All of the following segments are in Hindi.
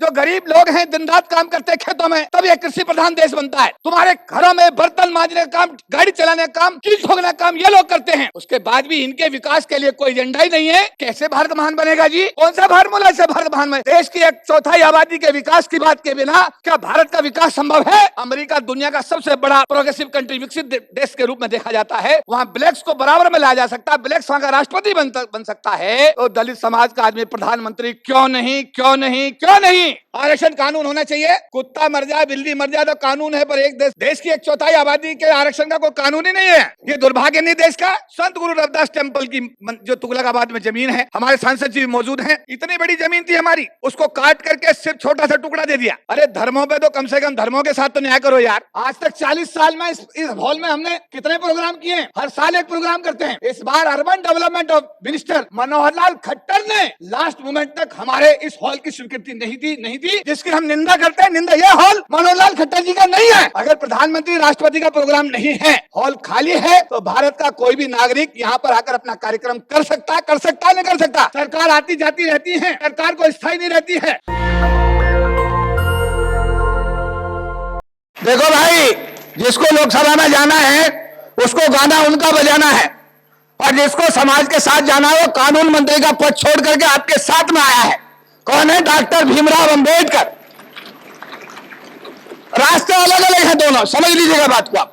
जो गरीब लोग हैं दिन रात काम करते हैं खेतों में, तब ये कृषि प्रधान देश बनता है। तुम्हारे घरों में बर्तन मांजने का काम, गाड़ी चलाने का काम, कील ठोकने का काम ये लोग करते हैं। उसके बाद भी इनके विकास के लिए कोई एजेंडा ही नहीं है। कैसे भारत महान बनेगा जी? कौन सा फार्मूला से भारत महान बने? देश की 1/4 आबादी के विकास की बात के बिना क्या भारत का विकास संभव है? अमेरिका दुनिया का सबसे बड़ा प्रोग्रेसिव कंट्री, विकसित देश के रूप में देखा जाता है। वहाँ ब्लैक्स को बराबर में लाया जा सकता है, ब्लैक्स वहाँ का राष्ट्रपति बन सकता है। तो दलित समाज का आदमी प्रधानमंत्री क्यों नहीं, क्यों नहीं, क्यों नहीं? आरक्षण कानून होना चाहिए। कुत्ता मर जाए, बिल्ली मर जाए तो कानून है, पर एक देश की 1/4 आबादी के आरक्षण का कोई कानून ही नहीं है। ये दुर्भाग्य नहीं देश का। संत गुरु रविदास टेम्पल की जो तुगलकाबाद में जमीन है, हमारे सांसद जी मौजूद हैं, इतनी बड़ी जमीन थी हमारी, उसको काट करके सिर्फ छोटा सा टुकड़ा दे दिया। अरे धर्मों पे तो कम से कम धर्मों के साथ तो न्याय करो यार। आज तक 40 साल में इस हॉल में हमने कितने प्रोग्राम किए? हर साल एक प्रोग्राम करते हैं। इस बार urban development of minister Manohar Lal Khattar ने लास्ट मोमेंट तक हमारे इस हॉल की स्वीकृति नहीं दी, जिसकी हम निंदा करते हैं। निंदा, यह हॉल मनोहर लाल खट्टर जी का नहीं है। अगर प्रधानमंत्री राष्ट्रपति का प्रोग्राम नहीं है, हॉल खाली है, तो भारत का कोई भी नागरिक यहाँ पर आकर अपना कार्यक्रम कर सकता है, नहीं कर सकता। सरकार आती जाती रहती है, सरकार को स्थायी नहीं रहती है। देखो भाई, जिसको लोकसभा में जाना है उसको गाना उनका बजाना है, और जिसको समाज के साथ जाना है वो कानून मंत्री का पद छोड़ करके आपके साथ में आया है। कौन है? डॉक्टर भीमराव अंबेडकर। रास्ते अलग अलग हैं दोनों, समझ लीजिएगा बात को आप।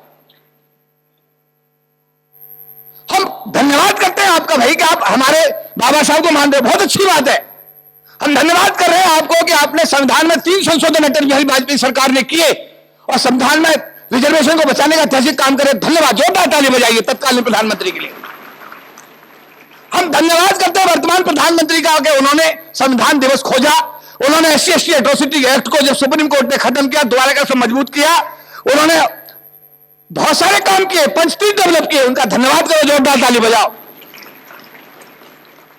हम धन्यवाद करते हैं आपका भाई कि आप हमारे बाबा साहब को मान रहे हो, बहुत अच्छी बात है। हम धन्यवाद कर रहे हैं आपको कि आपने संविधान में 3 संशोधन अटल बिहारी वाजपेयी सरकार ने किए और संविधान में रिजर्वेशन को बचाने का ऐतिहासिक काम करे। धन्यवाद, जोरदार ताली बजाइए तत्कालीन प्रधानमंत्री के लिए। हम धन्यवाद करते हैं वर्तमान प्रधानमंत्री का कि उन्होंने संविधान दिवस खोजा, उन्होंने SC/ST एट्रोसिटी एक्ट को जब सुप्रीम कोर्ट ने खत्म किया, दोबारा का मजबूत किया, उन्होंने बहुत सारे काम किए, पंचायत डेवलप किए, उनका धन्यवाद करो, जोरदार ताली बजाओ।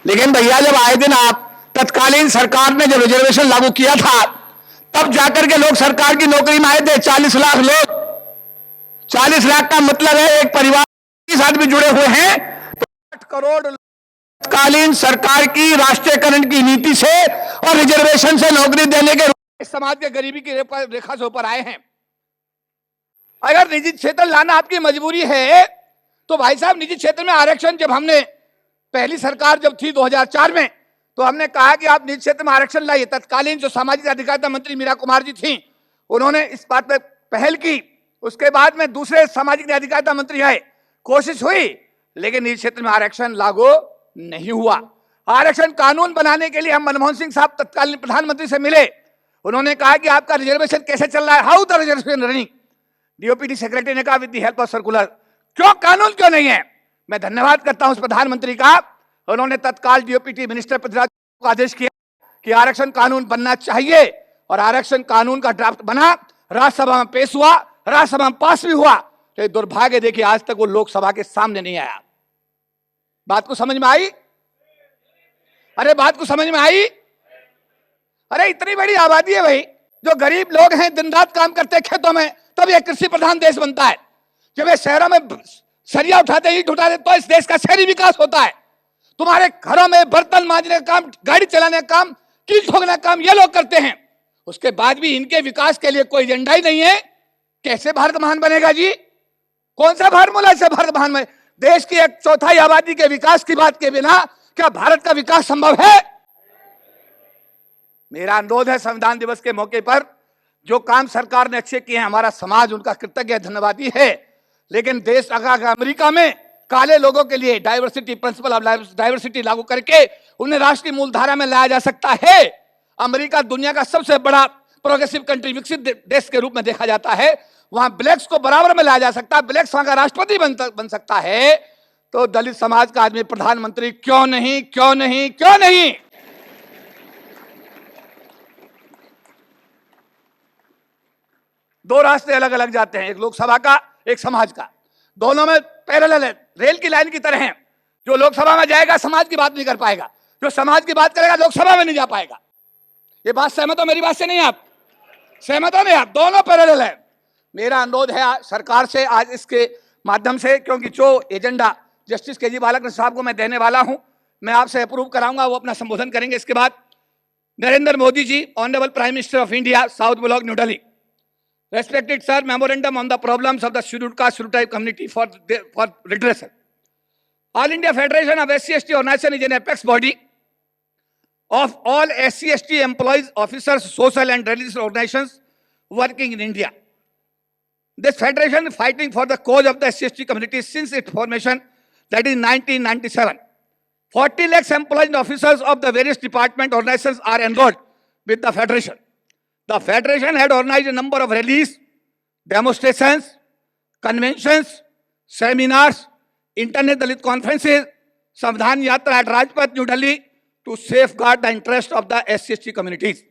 लेकिन भैया जब आए दिन आप तत्कालीन सरकार ने जब रिजर्वेशन लागू किया था, तब जाकर के लोग सरकार की नौकरी में आए थे 40 लाख लोग। 40 लाख का मतलब है एक परिवार 30 आदमी जुड़े हुए हैं, तो 8 करोड़ तत्कालीन सरकार की राष्ट्रीयकरण की नीति से और रिजर्वेशन से नौकरी देने के समाज के गरीबी की रेखा से ऊपर आए हैं। अगर निजी क्षेत्र लाना आपकी मजबूरी है, तो भाई साहब निजी क्षेत्र में आरक्षण, जब हमने पहली सरकार जब थी 2004 में, तो हमने कहा कि आप निजी क्षेत्र में आरक्षण लाइए। तत्कालीन जो सामाजिक अधिकारिता मंत्री मीरा कुमार जी थी, उन्होंने इस बात पर पहल की। उसके बाद में दूसरे सामाजिक अधिकारिता मंत्री आए, कोशिश हुई, लेकिन निजी क्षेत्र में आरक्षण लागू नहीं हुआ। आरक्षण कानून बनाने के लिए हम मनमोहन सिंह साहब तत्कालीन प्रधानमंत्री से मिले। उन्होंने कहा कि आपका रिजर्वेशन कैसे चल रहा है, how the reservation running. DOPT secretary ने कहा with the help of circular. क्यों कानून क्यों नहीं है? मैं धन्यवाद करता हूं उस प्रधानमंत्री का, उन्होंने तत्काल DOPT मिनिस्टर पृथ्वीराज को आदेश किया कि आरक्षण कानून बनना चाहिए, और आरक्षण कानून का ड्राफ्ट बना, राज्यसभा में पेश हुआ, राज्यसभा में पास भी हुआ। तो दुर्भाग्य देखिए आज तक वो लोकसभा के सामने नहीं आया। बात को समझ में आई? अरे बात को समझ में आई? अरे इतनी बड़ी आबादी है भाई, जो गरीब लोग हैं दिन रात काम करते हैं खेतों में, तब यह कृषि प्रधान देश बनता है। जब ये शहरों में सरिया उठाते, ईंट उठाते, तो इस देश का शहरी विकास होता है। तुम्हारे घरों में बर्तन मांजने का काम, गाड़ी चलाने का काम, कील ठोकने का काम ये लोग करते हैं। उसके बाद भी इनके विकास के लिए कोई एजेंडा ही नहीं है। कैसे भारत महान बनेगा जी? कौन सा फार्मूला से भारत महान बने? देश की 1/4 आबादी के विकास की बात के बिना क्या भारत का विकास संभव है? मेरा अनुरोध है, संविधान दिवस के मौके पर जो काम सरकार ने अच्छे किए हैं, हमारा समाज उनका कृतज्ञ धन्यवादी है। लेकिन देश अमेरिका में काले लोगों के लिए डाइवर्सिटी, प्रिंसिपल ऑफ डाइवर्सिटी लागू करके उन्हें राष्ट्रीय मूलधारा में लाया जा सकता है। अमेरिका दुनिया का सबसे बड़ा प्रोग्रेसिव कंट्री, विकसित देश के रूप में देखा जाता है। वहां ब्लैक्स को बराबर में लाया जा सकता है, ब्लैक्स वहां का राष्ट्रपति बन सकता है। तो दलित समाज का आदमी प्रधानमंत्री क्यों नहीं, क्यों नहीं, क्यों नहीं? दो रास्ते अलग अलग जाते हैं, एक लोकसभा का, एक समाज का। दोनों में पैरेलल है, रेल की लाइन की तरह हैं। जो लोकसभा में जाएगा समाज की बात नहीं कर पाएगा, जो समाज की बात करेगा लोकसभा में नहीं जा पाएगा। ये बात सहमत हो? मेरी बात से नहीं आप सहमत हो? नहीं आप? दोनों पैरेलल है। मेरा अनुरोध है सरकार से आज इसके माध्यम से, क्योंकि जो एजेंडा जस्टिस KG बालाकृष्ण साहब को मैं देने वाला हूं, मैं आपसे अप्रूव कराऊंगा, वो अपना संबोधन करेंगे। इसके बाद Narendra Modi ji, Honorable Prime Minister of India, South Block, New Delhi. Respected sir, memorandum on the problems of the scheduled caste, scheduled tribe community for redressal. All India Federation of SC/ST Organization is an apex body of all SC/ST employees, officers, social and religious organizations working in India. This federation is fighting for the cause of the SC/ST community since its formation, that is 1997. 40 lakhs employees and officers of the various department organizations are enrolled with the federation. The federation had organized a number of rallies, demonstrations, conventions, seminars, internet Dalit conferences, Samvidhan Yatra at Rajpath, New Delhi, to safeguard the interest of the SC/ST communities.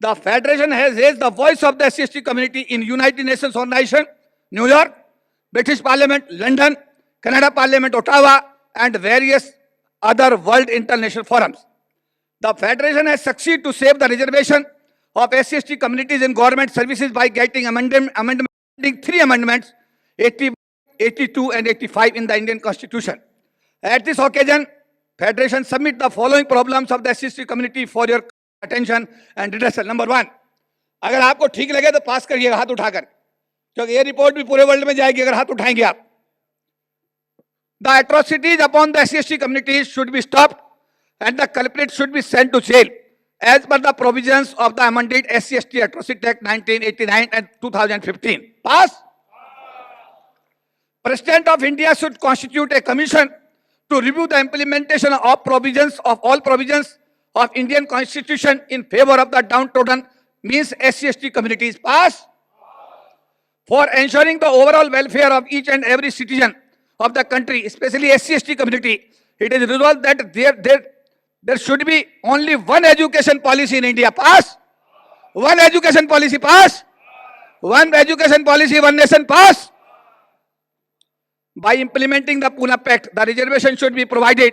The federation has raised the voice of the SC/ST community in United Nations Organization, New York, British Parliament, London, Canada Parliament, Ottawa, and various other world international forums. The federation has succeeded to save the reservation of SC/ST communities in government services by getting amending 3 amendments, 80, 82 and 85 in the Indian Constitution. At this occasion, federation submit the following problems of the SC/ST community for your attention and redressal. Number 1, अगर आपको ठीक लगे तो पास करिएगा हाथ उठाकर, क्योंकि ये रिपोर्ट भी पूरे वर्ल्ड में जाएगी अगर हाथ उठाएंगे आप. The atrocities upon the SC/ST community should be stopped and the culprits should be sent to jail as per the provisions of the amended SC/ST Atrocity Act 1989 and 2015. Pass. President of India should constitute a commission to review the implementation of all provisions of Indian Constitution in favor of the downtrodden, means SC/ST communities. Pass. For ensuring the overall welfare of each and every citizen of the country, especially SC/ST community, it is resolved that there should be only one education policy in India. Pass. One education policy. Pass. One education policy, one nation. Pass. By implementing the Pune Pact, the reservation should be provided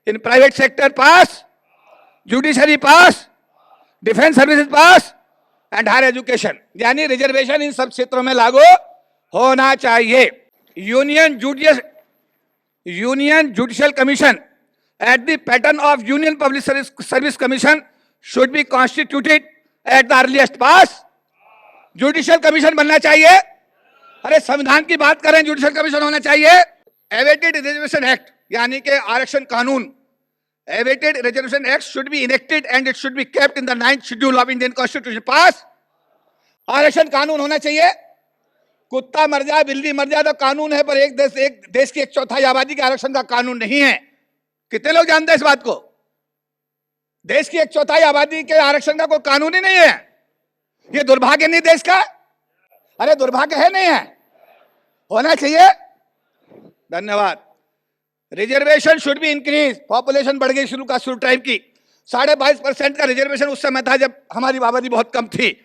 in private sector. Pass. Judiciary. Pass. Defense services. Pass. And higher education. यानी रिजर्वेशन इन सब क्षेत्रों में लागू होना चाहिए. Union Judicial Commission at the pattern of Union Public Service Commission should be constituted at the earliest. Pass. Judicial Commission बनना चाहिए. अरे संविधान की बात करें, जुडिशियल कमीशन होना चाहिए. एवेटेड रिजर्वेशन एक्ट यानी कि आरक्षण कानून, awaited reservation act should be enacted and it should be kept in the 9th schedule of Indian constitution. Pass. आरक्षण कानून होना चाहिए. कुत्ता मर जाए, बिल्ली मर जाए तो कानून है, पर एक देश की 1/4 आबादी के आरक्षण का कानून नहीं है. कितने लोग जानते हैं इस बात को? देश की 1/4 आबादी के आरक्षण का कोई कानून ही नहीं है. ये दुर्भाग्य नहीं देश का? अरे दुर्भाग्य है नहीं है? होना चाहिए. धन्यवाद. Reservation should be increase. Population बढ़ गई शुरू ट्राइब की. 22.5% का रिजर्वेशन उस समय था जब हमारी आबादी बहुत कम थी.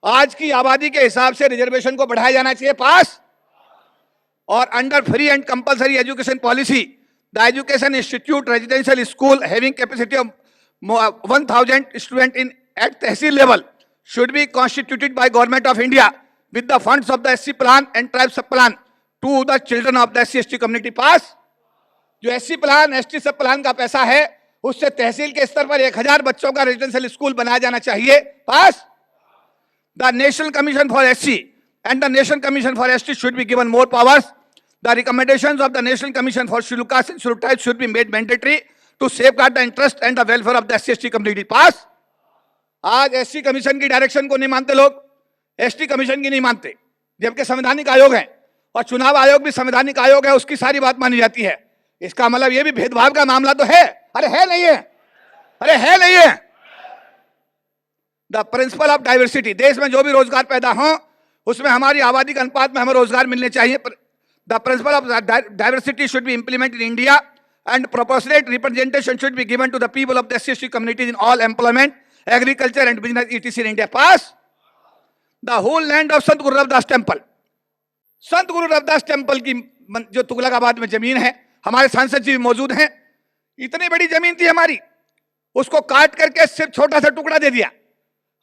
आज की आबादी के हिसाब से रिजर्वेशन को बढ़ाया जाना चाहिए. पास. और under free and compulsory education policy, the education institute residential school having capacity of 1000 student in at tehsil level should be constituted by Government of India with the funds of the SC plan and tribe sub plan to the children of the SC/ST community. Pass. जो SC प्लान ST सब प्लान का पैसा है उससे तहसील के स्तर पर 1000 बच्चों का रेजिडेंशियल स्कूल बनाया जाना चाहिए. पास. The National Commission for SC and the National Commission for ST should be given more powers. The recommendations of the National Commission for Scheduled Castes and Scheduled Tribes should be made mandatory to safeguard the interest and the welfare of the SC/ST community. Pass. आज SC कमीशन की डायरेक्शन को नहीं मानते लोग, ST कमीशन की नहीं मानते, जबकि संवैधानिक आयोग है और चुनाव आयोग भी संवैधानिक आयोग है, उसकी सारी बात मानी जाती है. इसका मतलब ये भी भेदभाव का मामला तो है. अरे है नहीं है? अरे है नहीं है? द प्रिंसिपल ऑफ डाइवर्सिटी, देश में जो भी रोजगार पैदा हो उसमें हमारी आबादी के अनुपात में हमें रोजगार मिलने चाहिए. The principle of diversity should be implemented in India and proportionate representation should be given to the people of the SC/ST communities in all employment, agriculture and business etc. in India. Pass. The whole land of Sant Guru Ravdas Temple, Sant Guru Ravidas temple की जो तुगलकाबाद में जमीन है, हमारे सांसद जी मौजूद हैं. इतनी बड़ी जमीन थी हमारी, उसको काट करके सिर्फ छोटा सा टुकड़ा दे दिया.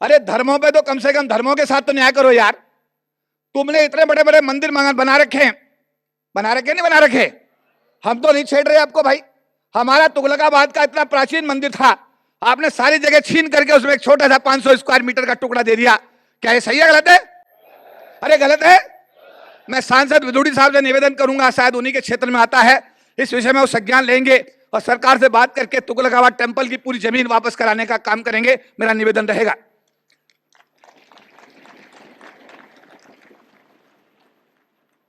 अरे धर्मों पे तो कम से कम धर्मों के साथ तो न्याय करो यार. तुमने इतने बड़े बड़े मंदिर बना रखे हैं, बना रखे नहीं बना रखे, हम तो नहीं छेड़ रहे आपको भाई. हमारा तुगलकाबाद का इतना प्राचीन मंदिर था, आपने सारी जगह छीन करके उसमें एक छोटा सा 500 स्क्वायर मीटर का टुकड़ा दे दिया। क्या ये सही है, गलत है? अरे गलत है। मैं सांसद विदुड़ी साहब से निवेदन करूंगा, शायद उन्हीं के क्षेत्र में आता है, इस विषय में वो संज्ञान लेंगे और सरकार से बात करके तुगलकाबाद टेंपल की पूरी जमीन वापस कराने का काम करेंगे। मेरा निवेदन रहेगा।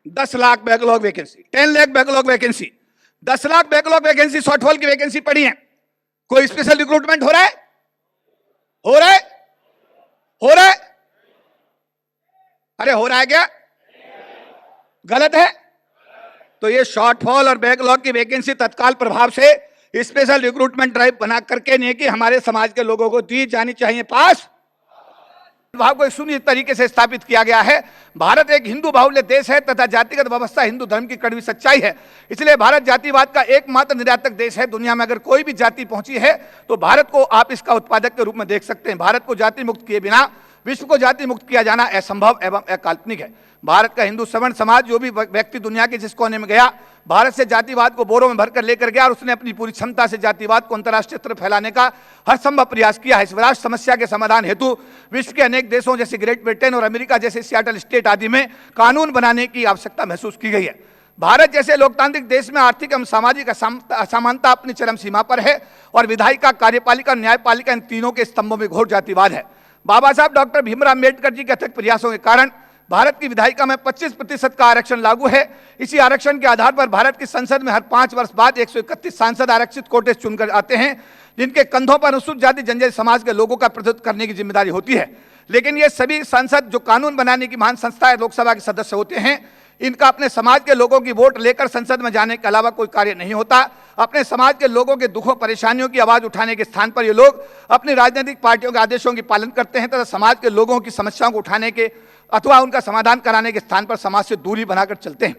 10 lakh backlog vacancy, 10 lakh backlog vacancy, 10 lakh backlog vacancy, shortfall की वैकेंसी पड़ी है। कोई स्पेशल रिक्रूटमेंट हो रहा है? हो रहा है? हो रहा है? अरे हो रहा है क्या? गलत है। तो ये शॉर्टफॉल और बैकलॉग की वैकेंसी तत्काल प्रभाव से स्पेशल रिक्रूटमेंट ड्राइव बना करके नहीं कि हमारे समाज के लोगों को दी जानी चाहिए पास। भाव को सुनिश्चित तरीके से स्थापित किया गया है। भारत एक हिंदू बाहुल्य देश है तथा जातिगत व्यवस्था हिंदू धर्म की कड़वी सच्चाई है। इसलिए भारत जातिवाद का एकमात्र निर्यातक देश है। दुनिया में अगर कोई भी जाति पहुंची है तो भारत को आप इसका उत्पादक के रूप में देख सकते हैं। भारत को जाति मुक्त किए बिना विश्व को जाति मुक्त किया जाना असंभव एवं अकाल्पनिक है। भारत का हिंदू सवर्ण समाज जो भी व्यक्ति दुनिया के जिस कोने में गया, भारत से जातिवाद को बोरों में भरकर लेकर गया और उसने अपनी पूरी क्षमता से जातिवाद को अंतर्राष्ट्रीय स्तर फैलाने का हर संभव प्रयास किया है। इस विरासत समस्या के समाधान हेतु विश्व के अनेक देशों जैसे ग्रेट ब्रिटेन और अमेरिका जैसे सियाटल स्टेट आदि में कानून बनाने की आवश्यकता महसूस की गई है। भारत जैसे लोकतांत्रिक देश में आर्थिक एवं सामाजिक असमानता अपनी चरम सीमा पर है और विधायिका, कार्यपालिका, न्यायपालिका इन तीनों के स्तंभों में घोर जातिवाद है। बाबा साहब डॉक्टर भीमराव अम्बेडकर जी के अथक प्रयासों के कारण भारत की विधायिका में 25% का आरक्षण लागू है। इसी आरक्षण के आधार पर भारत की संसद में हर 5 वर्ष बाद 131 सांसद आरक्षित कोटे चुनकर आते हैं, जिनके कंधों पर अनुसूचित जाति जनजाति समाज के लोगों का प्रतिनिधित्व करने की जिम्मेदारी होती है। लेकिन ये सभी सांसद जो कानून बनाने की महान संस्था है, लोकसभा के सदस्य होते हैं, इनका अपने समाज के लोगों की वोट लेकर संसद में जाने के अलावा कोई कार्य नहीं होता। अपने समाज के लोगों के दुखों परेशानियों की आवाज उठाने के स्थान पर ये लोग अपनी राजनीतिक पार्टियों के आदेशों की पालन करते हैं तथा समाज के लोगों की समस्याओं को उठाने के अथवा उनका समाधान कराने के स्थान पर समाज से दूरी बनाकर चलते हैं।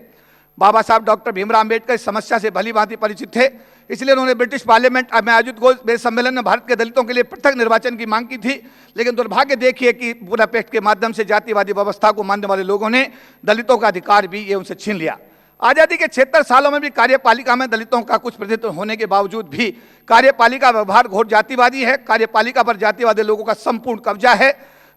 बाबा साहब डॉक्टर भीमराव अम्बेडकर इस समस्या से भली भांति परिचित थे। इसलिए उन्होंने ब्रिटिश पार्लियामेंट में आयोजित गोल्ड सम्मेलन में भारत के दलितों के लिए पृथक निर्वाचन की मांग की थी। लेकिन दुर्भाग्य देखिए कि बुडापेस्ट के माध्यम से जातिवादी व्यवस्था को मानने वाले लोगों ने दलितों का अधिकार भी ये उनसे छीन लिया। आजादी के 76 सालों में भी कार्यपालिका में दलितों का कुछ प्रतिनिधित्व होने के बावजूद भी कार्यपालिका व्यवहार घोर जातिवादी है। कार्यपालिका पर जातिवादी लोगों का संपूर्ण कब्जा है।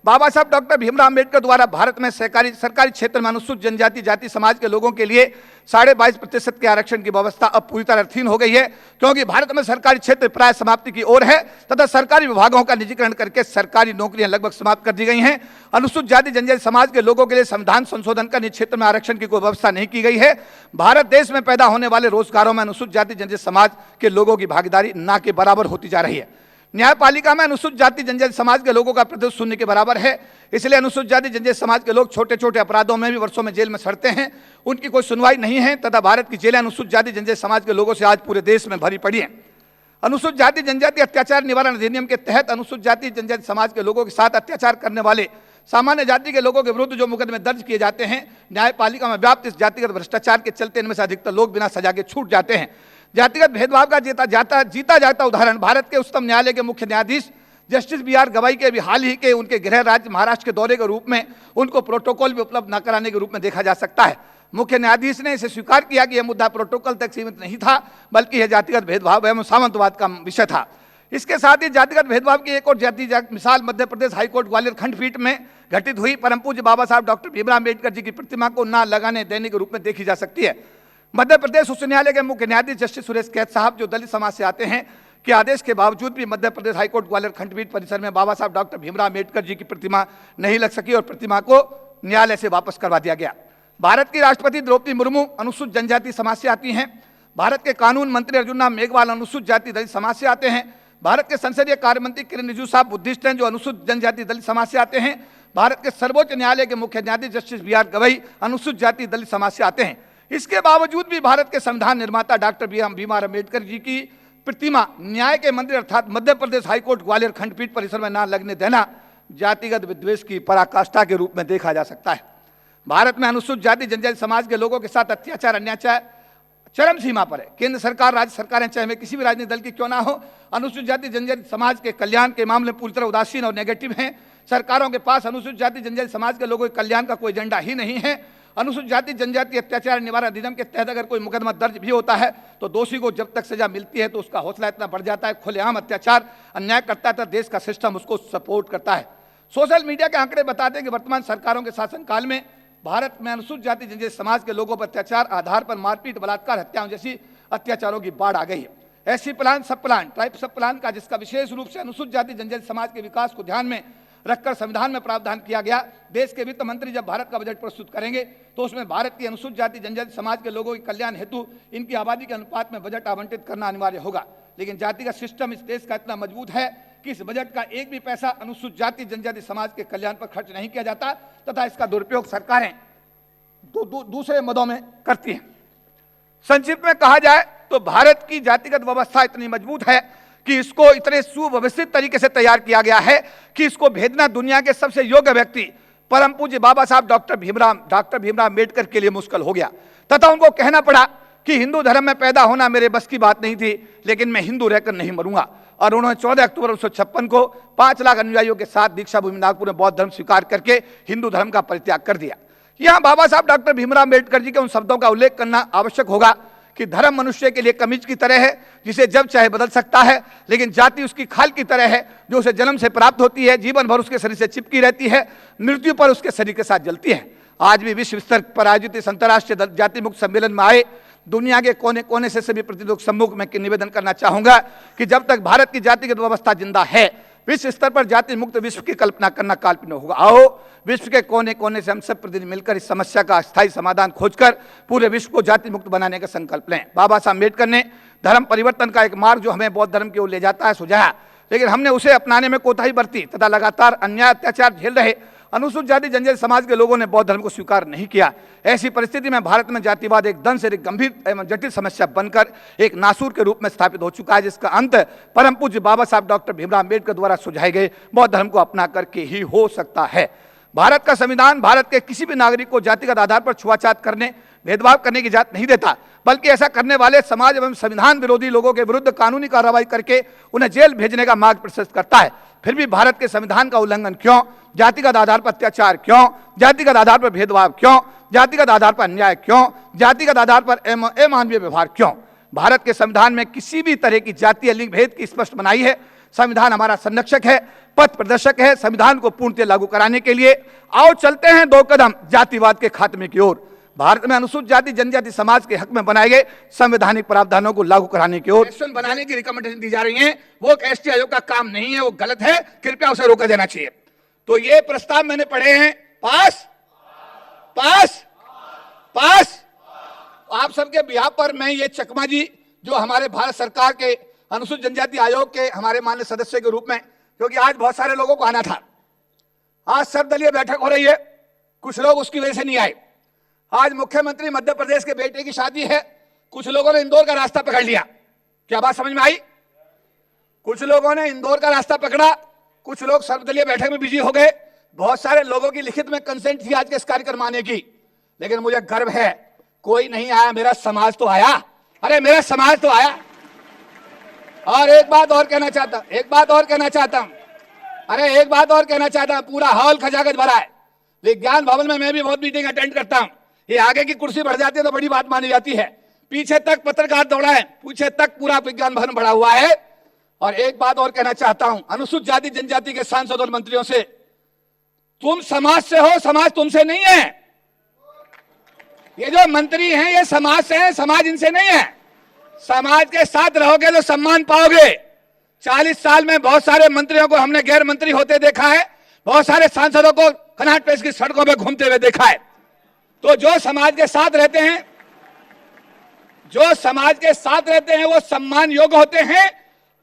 बाबा साहब डॉक्टर भीमराव अम्बेडकर द्वारा भारत में सरकारी क्षेत्र में अनुसूचित जनजाति जाति समाज के लोगों के लिए 22.5% के आरक्षण की व्यवस्था अब पूरी तरह अर्थहीन हो गई है, क्योंकि भारत में सरकारी क्षेत्र प्राय समाप्ति की ओर है तथा सरकारी विभागों का निजीकरण करके सरकारी नौकरियां लगभग समाप्त कर दी गई हैं। अनुसूचित जाति जनजाति समाज के लोगों के लिए संविधान संशोधन का निज क्षेत्र में आरक्षण की कोई व्यवस्था नहीं की गई है। भारत देश में पैदा होने वाले रोजगारों में अनुसूचित जाति जनजाति समाज के लोगों की भागीदारी ना के बराबर होती जा रही है। न्यायपालिका में अनुसूचित जाति जनजाति समाज के लोगों का प्रतिनिधित्व शून्य के बराबर है। इसलिए अनुसूचित जाति जनजाति समाज के लोग छोटे छोटे अपराधों में भी वर्षों में जेल में सड़ते हैं, उनकी कोई सुनवाई नहीं है तथा भारत की जेलें अनुसूचित जाति जनजाति समाज के लोगों से आज पूरे देश में भरी पड़ी हैं। अनुसूचित जाति जनजाति अत्याचार निवारण अधिनियम के तहत अनुसूचित जाति जनजाति समाज के लोगों के साथ अत्याचार करने वाले सामान्य जाति के लोगों के विरुद्ध जो मुकदमे दर्ज किए जाते हैं, न्यायपालिका में व्याप्त इस जातिगत भ्रष्टाचार के चलते इनमें से अधिकतर लोग बिना सजा के छूट जाते हैं। जातिगत भेदभाव का जीता जाता उदाहरण भारत के उच्चतम न्यायालय के मुख्य न्यायाधीश जस्टिस बी आर गवाई के भी हाल ही के उनके गृह राज्य महाराष्ट्र के दौरे के रूप में उनको प्रोटोकॉल भी उपलब्ध न कराने के रूप में देखा जा सकता है। मुख्य न्यायाधीश ने इसे स्वीकार किया कि यह मुद्दा प्रोटोकॉल तक सीमित नहीं था, बल्कि यह जातिगत भेदभाव एवं सामंतवाद का विषय था। इसके साथ ही जातिगत भेदभाव की एक और मिसाल मध्य प्रदेश हाईकोर्ट ग्वालियर खंडपीठ में घटित हुई परम पूज्य बाबा साहब डॉक्टर भीमराव अम्बेडकर जी की प्रतिमा को न लगाने देने के रूप में देखी जा सकती है। मध्य प्रदेश उच्च न्यायालय के मुख्य न्यायाधीश जस्टिस सुरेश कैत साहब, जो दलित समाज से आते हैं, के आदेश के बावजूद भी मध्य प्रदेश हाईकोर्ट ग्वालियर खंडपीठ परिसर में बाबा साहब डॉक्टर भीमराव अम्बेडकर जी की प्रतिमा नहीं लग सकी और प्रतिमा को न्यायालय से वापस करवा दिया गया। भारत की राष्ट्रपति द्रौपदी मुर्मू अनुसूचित जनजाति समाज से आती हैं। भारत के कानून मंत्री अर्जुन राम मेघवाल अनुसूचित जाति दलित समाज से आते हैं। भारत के संसदीय कार्य मंत्री किरण रिजिजू साहब बुद्धिस्ट हैं, जो अनुसूचित जनजाति दलित समाज से आते हैं। भारत के सर्वोच्च न्यायालय के मुख्य न्यायाधीश जस्टिस बी आर गवई अनुसूचित जाति दलित समाज से आते हैं। इसके बावजूद भी भारत के संविधान निर्माता डॉक्टर भीमराव अम्बेडकर जी की प्रतिमा न्याय के मंदिर अर्थात मध्य प्रदेश हाईकोर्ट ग्वालियर खंडपीठ परिसर में न लगने देना जातिगत विद्वेष की पराकाष्ठा के रूप में देखा जा सकता है। भारत में अनुसूचित जाति जनजाति समाज के लोगों के साथ अत्याचार अन्याय चरम सीमा पर है। केंद्र सरकार, राज्य सरकारें, चाहे वे किसी भी राजनीतिक दल की क्यों ना हो, अनुसूचित जाति जनजाति समाज के कल्याण के मामले में पूरी तरह उदासीन और नेगेटिव हैं। सरकारों के पास अनुसूचित जाति जनजाति समाज के लोगों के कल्याण का कोई एजेंडा ही नहीं है अनुसूचित जाति जनजाति अत्याचार निवारण अधिनियम के तहत अगर कोई मुकदमा दर्ज भी होता है तो दोषी को जब तक सजा मिलती है तो उसका हौसला इतना बढ़ जाता है, खुलेआम अत्याचार अन्याय करता है तो देश का सिस्टम उसको सपोर्ट करता है। सोशल मीडिया के आंकड़े बताते हैं कि वर्तमान सरकारों के शासनकाल में भारत में अनुसूचित जाति जनजाति समाज के लोगों पर अत्याचार, आधार पर मारपीट, बलात्कार, हत्याओं जैसी अत्याचारों की बाढ़ आ गई है। ऐसी प्लान सब प्लान टाइप सब प्लान का जिसका विशेष रूप से अनुसूचित जाति जनजाति समाज के विकास को ध्यान में रखकर संविधान में प्रावधान किया गया। देश के वित्त मंत्री जब भारत का बजट प्रस्तुत करेंगे तो उसमें भारत की अनुसूचित जाति जनजाति समाज के लोगों के कल्याण हेतु इनकी आबादी के अनुपात में बजट आवंटित करना अनिवार्य होगा। लेकिन जातिगत सिस्टम इस देश का इतना मजबूत है कि इस बजट का एक भी पैसा अनुसूचित जाति जनजाति समाज के कल्याण पर खर्च नहीं किया जाता तथा इसका दुरुपयोग सरकारें दूसरे मदों में करती हैं। संक्षिप्त में कहा जाए तो भारत की जातिगत व्यवस्था इतनी मजबूत है कि इसको इतने सुव्यवस्थित तरीके से तैयार किया गया है कि इसको भेदना दुनिया के सबसे योग्य व्यक्ति परम पूज्य बाबा साहब डॉक्टर भीमराव अम्बेडकर के लिए मुश्किल हो गया तथा उनको कहना पड़ा कि हिंदू धर्म में पैदा होना मेरे बस की बात नहीं थी, लेकिन मैं हिंदू रहकर नहीं मरूंगा। और उन्होंने 14 अक्टूबर 1956 को 5 लाख अनुयायियों के साथ दीक्षा भूमि नागपुर में बौद्ध धर्म स्वीकार करके हिंदू धर्म का परित्याग कर दिया। यहाँ बाबा साहब डॉक्टर भीमराव अम्बेडकर जी के उन शब्दों का उल्लेख करना आवश्यक होगा कि धर्म मनुष्य के लिए कमीज की तरह है जिसे जब चाहे बदल सकता है, लेकिन जाति उसकी खाल की तरह है जो उसे जन्म से प्राप्त होती है, जीवन भर उसके शरीर से चिपकी रहती है, मृत्यु पर उसके शरीर के साथ जलती है। आज भी विश्व स्तर पर आयोजित इस अंतर्राष्ट्रीय जाति मुक्त सम्मेलन में आए दुनिया के कोने कोने से सभी प्रतिनिधियों के सम्मुख में निवेदन करना चाहूंगा कि जब तक भारत की जातिगत व्यवस्था जिंदा है विश्व स्तर पर जाति मुक्त विश्व की कल्पना करना काल्पनिक होगा। आओ विश्व के कोने कोने से हम सब प्रतिनिधि मिलकर इस समस्या का अस्थायी समाधान खोजकर पूरे विश्व को जाति मुक्त बनाने का संकल्प लें। बाबा साहब अम्बेडकर ने धर्म परिवर्तन का एक मार्ग जो हमें बौद्ध धर्म की ओर ले जाता है सुझाया, लेकिन हमने उसे अपनाने में कोताही बरती तथा लगातार अन्याय अत्याचार झेल रहे अनुसूचित जाति जनजाति समाज के लोगों ने बौद्ध धर्म को स्वीकार नहीं किया। ऐसी परिस्थिति में भारत में जातिवाद एक दंश से गंभीर एवं जटिल समस्या बनकर एक नासूर के रूप में स्थापित हो चुका है, जिसका अंत परम पूज्य बाबा साहब डॉक्टर भीमराव अम्बेडकर द्वारा सुझाए गए बौद्ध धर्म को अपना करके ही हो सकता है। भारत का संविधान भारत के किसी भी नागरिक को जातिगत आधार पर छुआछात करने, भेदभाव करने की इजाजत नहीं देता, बल्कि ऐसा करने वाले समाज एवं संविधान विरोधी लोगों के विरुद्ध कानूनी कार्रवाई करके उन्हें जेल भेजने का मार्ग प्रशस्त करता है। फिर भी भारत के संविधान का उल्लंघन क्यों, जातिगत आधार पर अत्याचार क्यों, जातिगत आधार पर भेदभाव क्यों, जातिगत आधार पर अन्याय क्यों, जातिगत आधार पर अमानवीय व्यवहार क्यों? भारत के संविधान में किसी भी तरह की जातीय लिंग भेद की स्पष्ट मनाही है। संविधान हमारा संरक्षक है, पथ प्रदर्शक है। संविधान को पूर्णतः लागू कराने के लिए आओ चलते हैं 2 कदम जातिवाद के खात्मे की ओर। भारत में अनुसूचित जाति जनजाति समाज के हक में बनाए गए संवैधानिक प्रावधानों को लागू कराने की ओर बनाने की रिकमेंडेशन दी जा रही है। वो एसटी आयोग का काम नहीं है, वो गलत है, कृपया उसे रोका जाना चाहिए। तो ये प्रस्ताव मैंने पढ़े हैं, पास पास पास। आप सबके बिहार पर मैं ये चकमा जी जो हमारे भारत सरकार के अनुसूचित जनजाति आयोग के हमारे माननीय सदस्य के रूप में, क्योंकि आज बहुत सारे लोगों को आना था, आज सर्वदलीय बैठक हो रही है, कुछ लोग उसकी वजह से नहीं आए। आज मुख्यमंत्री मध्य प्रदेश के बेटे की शादी है, कुछ लोगों ने इंदौर का रास्ता पकड़ लिया। क्या बात समझ में आई? कुछ लोगों ने इंदौर का रास्ता पकड़ा, कुछ लोग सर्वदलीय बैठक में बिजी हो गए। बहुत सारे लोगों की लिखित में कंसेंट थी आज के इस कार्यक्रम आने की, लेकिन मुझे गर्व है कोई नहीं आया, मेरा समाज तो आया। अरे मेरा समाज तो आया। और एक बात और कहना चाहता हूं, पूरा हॉल खचाखच भरा है। विज्ञान भवन में मैं भी बहुत मीटिंग अटेंड करता हूं, ये आगे की कुर्सी बढ़ जाती है तो बड़ी बात मानी जाती है, पीछे तक पत्रकार दौड़ा है, पीछे तक पूरा विज्ञान भवन भरा हुआ है। और एक बात और कहना चाहता हूं अनुसूचित जाति जनजाति के सांसद और मंत्रियों से, तुम समाज से हो, समाज तुमसे नहीं है। ये जो मंत्री हैं ये समाज से हैं, समाज इनसे नहीं है। समाज के साथ रहोगे तो सम्मान पाओगे। 40 साल में बहुत सारे मंत्रियों को हमने गैर मंत्री होते देखा है, बहुत सारे सांसदों को कनाट प्रेस की सड़कों पर घूमते हुए देखा है। तो जो समाज के साथ रहते हैं वो सम्मान योग्य होते हैं,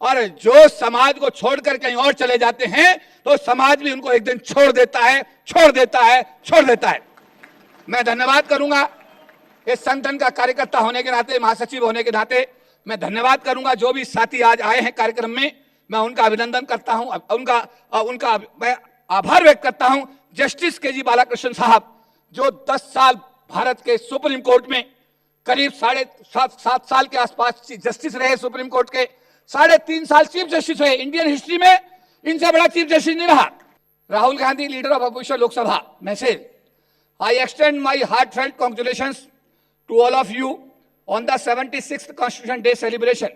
और जो समाज को छोड़कर कहीं और चले जाते हैं तो समाज भी उनको एक दिन छोड़ देता है। मैं धन्यवाद करूंगा इस संगठन का कार्यकर्ता होने के नाते, महासचिव होने के नाते मैं धन्यवाद करूंगा जो भी साथी आज आए हैं कार्यक्रम में, मैं उनका अभिनंदन करता हूं, उनका मैं आभार व्यक्त करता हूं। जस्टिस के जी बालाकृष्ण साहब जो 10 साल भारत के सुप्रीम कोर्ट में, करीब 7.5 साल के आसपास जस्टिस रहे सुप्रीम कोर्ट के, 3.5 साल चीफ जस्टिस रहे। इंडियन हिस्ट्री में इनसे बड़ा चीफ जस्टिस नहीं रहा। Rahul Gandhi leader of opposition Lok Sabha message, I extend my heartfelt congratulations to all of you on the 76th Constitution Day celebration.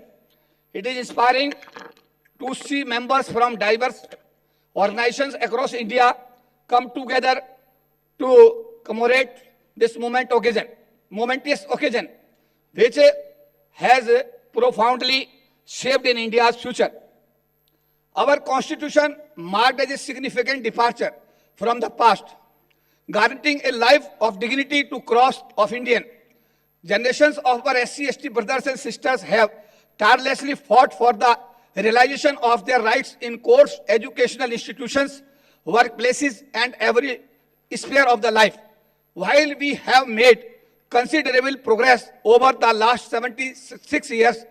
It is inspiring to see members from diverse organizations across India come together to commemorate this momentous occasion, which has profoundly shaped in India's future. Our Constitution marked as a significant departure from the past, guaranteeing a life of dignity to crores of Indian. Generations of our SC/ST brothers and sisters have tirelessly fought for the realization of their rights in courts, educational institutions, workplaces, and every sphere of the life. While we have made considerable progress over the last 76 years,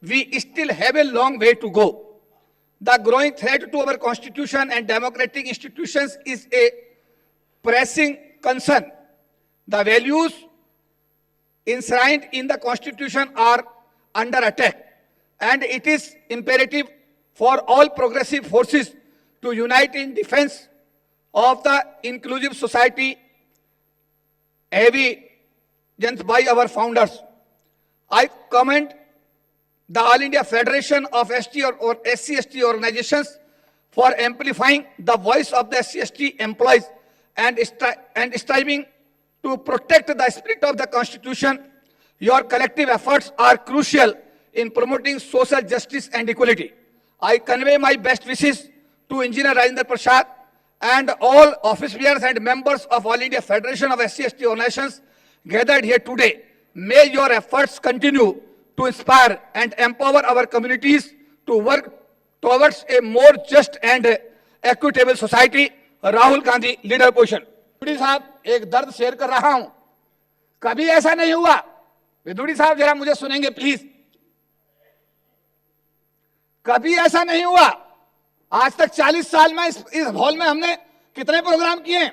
we still have a long way to go. The growing threat to our Constitution and democratic institutions is a pressing concern. The values enshrined in the Constitution are under attack, and it is imperative for all progressive forces to unite in defense of the inclusive society evidenced by our founders. I commend the All India Federation of or SC/ST organizations for amplifying the voice of the SC/ST employees and striving to protect the spirit of the Constitution. Your collective efforts are crucial in promoting social justice and equality. I convey my best wishes to Engineer Rajendra Prasad and all office bearers and members of All India Federation of SC/ST organizations gathered here today. May your efforts continue to inspire and empower our communities to work towards a more just and equitable society. Rahul Gandhi, leader position. विदुड़ी साहब, एक दर्द शेयर कर रहा हूं। कभी ऐसा नहीं हुआ। विदुड़ी साहब जरा मुझे सुनेंगे प्लीज। कभी ऐसा नहीं हुआ। आज तक 40 साल में इस हॉल में हमने कितने प्रोग्राम किए?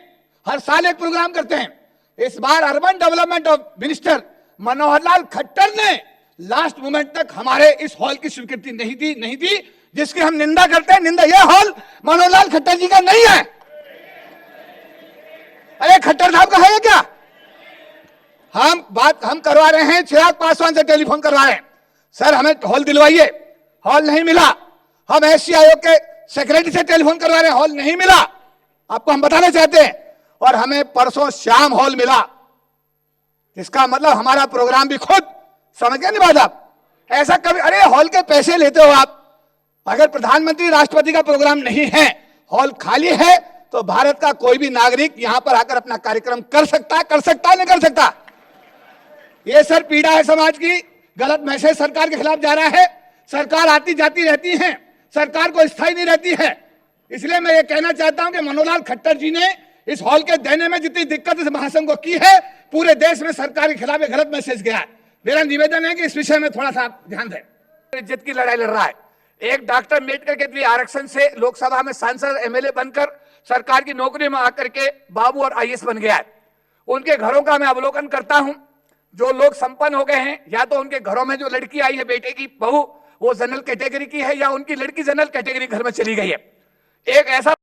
हर साल एक प्रोग्राम करते हैं। इस बार urban development of minister Manohar Lal Khattar ने लास्ट मोमेंट तक हमारे इस हॉल की स्वीकृति नहीं दी, जिसकी हम निंदा करते हैं। निंदा, यह हॉल मनोहर लाल खट्टर जी का नहीं है। अरे खट्टर साहब का है क्या? हम करवा रहे हैं, चिराग पासवान से टेलीफोन करवा रहे हैं, सर हमें हॉल दिलवाइए। हॉल नहीं मिला। हम एससी आयोग के सेक्रेटरी से टेलीफोन करवा रहे हैं, हॉल नहीं मिला। आपको हम बताना चाहते हैं। और हमें परसों शाम हॉल मिला। इसका मतलब हमारा प्रोग्राम भी खुद समझ गए नहीं बात आप? ऐसा कभी, अरे हॉल के पैसे लेते हो आप। अगर प्रधानमंत्री राष्ट्रपति का प्रोग्राम नहीं है, हॉल खाली है, तो भारत का कोई भी नागरिक यहां पर आकर अपना कार्यक्रम कर सकता है नहीं कर सकता? ये सर पीड़ा है समाज की। गलत मैसेज सरकार के खिलाफ जा रहा है। सरकार आती जाती रहती है, सरकार को स्थायी नहीं रहती है। इसलिए मैं ये कहना चाहता हूं कि मनोहर खट्टर जी ने इस हॉल के देने में जितनी दिक्कत इस महासंघ को की है, पूरे देश में सरकार के खिलाफ एक गलत मैसेज गया है। मेरा निवेदन है कि इस विषय में थोड़ा सा ध्यान दें। इज्जत की लड़ाई लड़ रहा है। एक डॉक्टर अम्बेडकर के द्वारा आरक्षण से लोकसभा में सांसद, एमएलए बनकर सरकार की नौकरी में आकर के बाबू और आईएएस बन गया है। उनके घरों का मैं अवलोकन करता हूं। जो लोग संपन्न हो गए हैं, या तो उनके घरों में जो लड़की आई है, बेटे की बहू, वो जनरल कैटेगरी की है, या उनकी लड़की जनरल कैटेगरी घर में चली गई है। एक ऐसा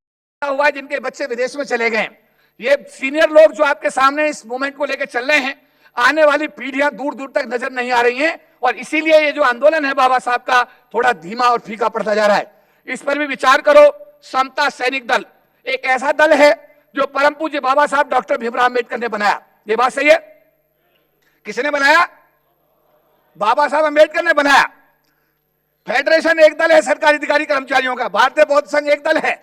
हुआ है जिनके बच्चे विदेश में चले गए हैं। ये सीनियर लोग जो आपके सामने इस मूवमेंट को लेकर चल रहे हैं, आने वाली पीढ़ियां दूर दूर तक नजर नहीं आ रही हैं, और इसीलिए ये जो आंदोलन है बाबा साहब का, थोड़ा धीमा और फीका पड़ता जा रहा है। इस पर भी विचार करो। समता सैनिक दल एक ऐसा दल है जो परम पूज्य बाबा साहब डॉक्टर भीमराव अम्बेडकर ने बनाया। ये बात सही है? किसने बनाया? बाबा साहब अम्बेडकर ने बनाया। फेडरेशन एक दल है सरकारी अधिकारी कर्मचारियों का। भारतीय बौद्ध संघ एक दल है,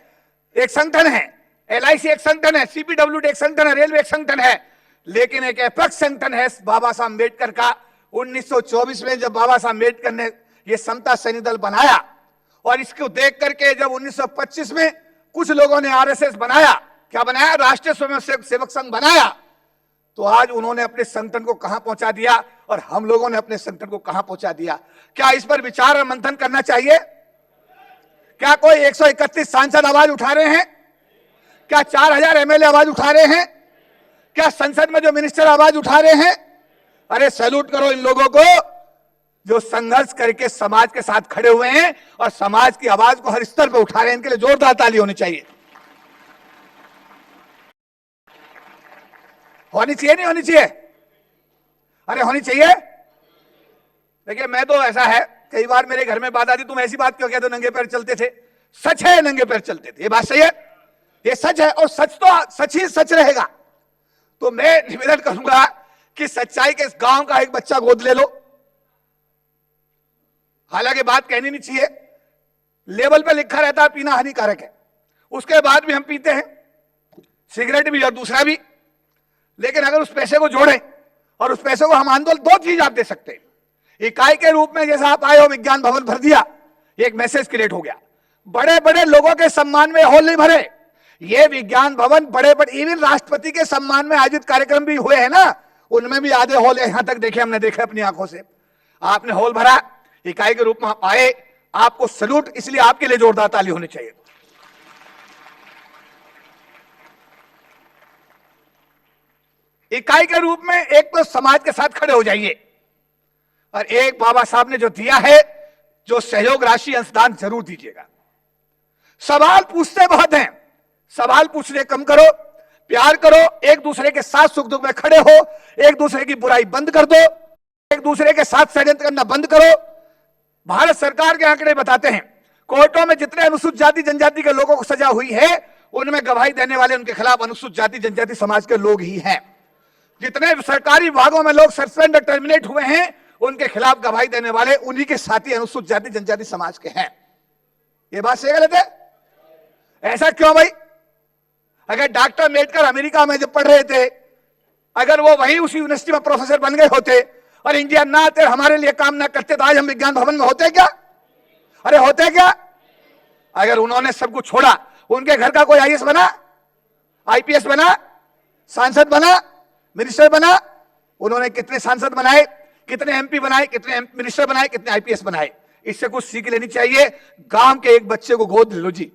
एक संगठन है। LIC एक संगठन है, CPWD एक संगठन है, रेलवे एक संगठन है। लेकिन एक अपेक्स संगठन है बाबा साहब अम्बेडकर का। 1924 में जब बाबा साहब अम्बेडकर ने यह समता सैनिक दल बनाया, और इसको देख करके जब 1925 में कुछ लोगों ने RSS बनाया, क्या बनाया? राष्ट्रीय स्वयं सेवक संघ बनाया। तो आज उन्होंने अपने संगठन को कहां पहुंचा दिया, और हम लोगों ने अपने संगठन को कहां पहुंचा दिया? क्या इस पर विचार और मंथन करना चाहिए? क्या कोई 131 सांसद आवाज उठा रहे हैं? क्या 4000 MLA आवाज उठा रहे हैं? क्या संसद में जो मिनिस्टर आवाज उठा रहे हैं? अरे सैल्यूट करो इन लोगों को जो संघर्ष करके समाज के साथ खड़े हुए हैं और समाज की आवाज को हर स्तर पर उठा रहे हैं। इनके लिए जोरदार ताली होनी चाहिए। होनी चाहिए नहीं होनी चाहिए? अरे होनी चाहिए। देखिए मैं तो ऐसा है, कई बार मेरे घर में बात आती, तुम ऐसी बात क्यों कहते हो नंगे पैर चलते थे? सच है, नंगे पैर चलते थे, ये बात सही है, ये सच है, और सच तो सच ही सच रहेगा। तो मैं निवेदन करूंगा कि सच्चाई के इस गांव का एक बच्चा गोद ले लो। हालांकि बात कहनी नहीं चाहिए, लेबल पे लिखा रहता है पीना हानिकारक है, उसके बाद भी हम पीते हैं, सिगरेट भी और दूसरा भी। लेकिन अगर उस पैसे को जोड़ें और उस पैसे को हम आंदोलन, दो चीज आप दे सकते हैं। इकाई के रूप में जैसा आप आए हो, विज्ञान भवन भर दिया, एक मैसेज क्रिएट हो गया। बड़े बड़े लोगों के सम्मान में हॉल नहीं भरे, ये विज्ञान भवन बड़े बड़े, इवन राष्ट्रपति के सम्मान में आयोजित कार्यक्रम भी हुए हैं ना, उनमें भी आधे हॉल यहां तक देखे, हमने देखे अपनी आंखों से। आपने हॉल भरा, इकाई के रूप में आप आए, आपको सैल्यूट, इसलिए आपके लिए जोरदार ताली होनी चाहिए। इकाई के रूप में एक तो समाज के साथ खड़े हो जाइए, और एक बाबा साहब ने जो दिया है, जो सहयोग राशि अंशदान जरूर दीजिएगा। सवाल पूछते बहुत हैं, सवाल पूछने कम करो, प्यार करो, एक दूसरे के साथ सुख दुख में खड़े हो, एक दूसरे की बुराई बंद कर दो, एक दूसरे के साथ षड्यंत्र करना बंद करो। भारत सरकार के आंकड़े बताते हैं, कोर्टों में जितने अनुसूचित जाति जनजाति के लोगों को सजा हुई है, उनमें गवाही देने वाले उनके खिलाफ अनुसूचित जाति जनजाति समाज के लोग ही हैं। जितने सरकारी विभागों में लोग सस्पेंड और टर्मिनेट हुए हैं, उनके खिलाफ गवाही देने वाले उन्हीं के साथी अनुसूचित जाति जनजाति समाज के हैं। ये बात सही गलत है? ऐसा क्यों भाई? अगर डॉक्टर अम्बेडकर अमेरिका में जब पढ़ रहे थे, अगर वो वहीं उसी यूनिवर्सिटी में प्रोफेसर बन गए होते और इंडिया ना आते, हमारे लिए काम ना करते, तो आज हम विज्ञान भवन में होते क्या? अरे होते क्या? अगर उन्होंने सब कुछ छोड़ा, उनके घर का कोई आईएएस बना, आईपीएस बना, सांसद बना, मिनिस्टर बना? उन्होंने कितने सांसद बनाए, कितने एमपी बनाए, कितने मिनिस्टर बनाए, कितने आईपीएस बनाए? इससे कुछ सीख लेनी चाहिए। गांव के एक बच्चे को गोद ले लो जी,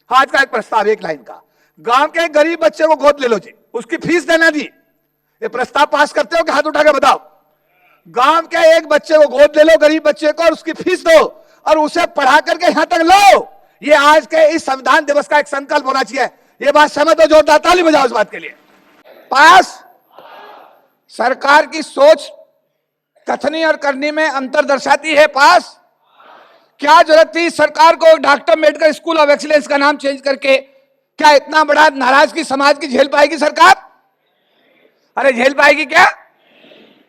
आज का एक प्रस्ताव, एक लाइन का, गांव के एक गरीब बच्चे को गोद ले लो जी, उसकी फीस देना दी। ये प्रस्ताव पास करते हो कि हाथ उठा के बताओ? गांव के एक बच्चे को गोद ले लो, गरीब बच्चे को, और उसकी फीस दो, और उसे पढ़ा करके यहां तक लो। ये आज के इस संविधान दिवस का एक संकल्प होना चाहिए। ये बात सहमत हो? जोरदार ताली बजाओ इस बात के लिए। पास। सरकार की सोच कथनी और करनी में अंतर दर्शाती है। पास। क्या जरूरत थी सरकार को doctor Ambedkar school of excellence का नाम चेंज करके? क्या इतना बड़ा नाराजगी समाज की झेल पाएगी सरकार? अरे झेल पाएगी क्या?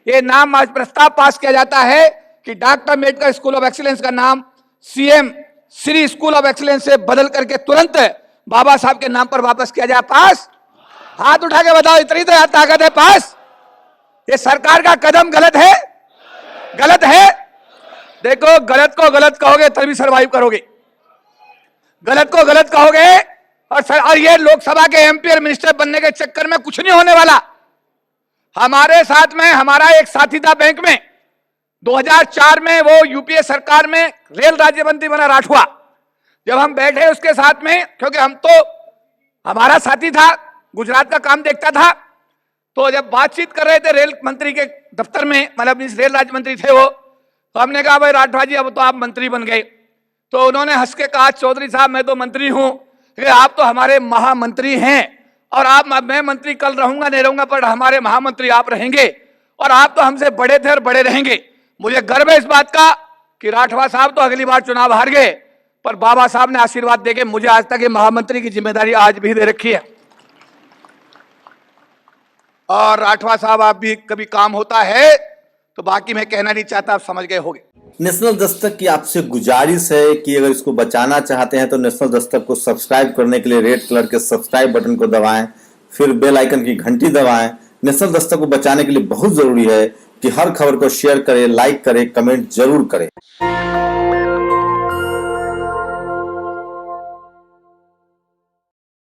ये नाम आज प्रस्ताव पास किया जाता है कि doctor Ambedkar school of excellence का नाम CM Shri school of excellence से बदल करके तुरंत बाबा साहब के नाम पर वापस किया जाए। पास। हाथ उठा के बताओ, इतनी तो ताकत है। पास। ये सरकार का कदम गलत है, गलत है। देखो, गलत को गलत कहोगे तभी सरवाइव करोगे, गलत को गलत कहोगे, और ये लोकसभा के एमपी और मिनिस्टर बनने के चक्कर में कुछ नहीं होने वाला। हमारे साथ में हमारा एक साथी था बैंक में, 2004 में वो यूपीए सरकार में रेल राज्य मंत्री बना, राठवा। जब हम बैठे उसके साथ में, क्योंकि हम तो, हमारा साथी था, गुजरात का काम देखता था, तो जब बातचीत कर रहे थे रेल मंत्री के दफ्तर में, मतलब रेल राज्य मंत्री थे वो, तो हमने कहा भाई राठवा जी अब तो आप मंत्री बन गए। तो उन्होंने हंस के कहा, चौधरी साहब मैं तो मंत्री हूं, आप तो हमारे महामंत्री हैं, और आप, मैं मंत्री कल रहूंगा नहीं रहूंगा, पर हमारे महामंत्री आप रहेंगे, और आप तो हमसे बड़े थे और बड़े रहेंगे। मुझे गर्व है इस बात का कि राठवा साहब तो अगली बार चुनाव हार गए, पर बाबा साहब ने आशीर्वाद देके मुझे आज तक ये महामंत्री की जिम्मेदारी आज भी दे रखी है। और राठवा साहब, आप भी कभी काम होता है तो बाकी मैं कहना नहीं चाहता, आप समझ गए होंगे। नेशनल दस्तक की आपसे गुजारिश है कि अगर इसको बचाना चाहते हैं तो नेशनल दस्तक को सब्सक्राइब करने के लिए रेड कलर के सब्सक्राइब बटन को दबाएं, फिर बेल आइकन की घंटी दबाएं। नेशनल दस्तक को बचाने के लिए बहुत जरूरी है कि हर खबर को शेयर करें, लाइक करें, कमेंट जरूर करें।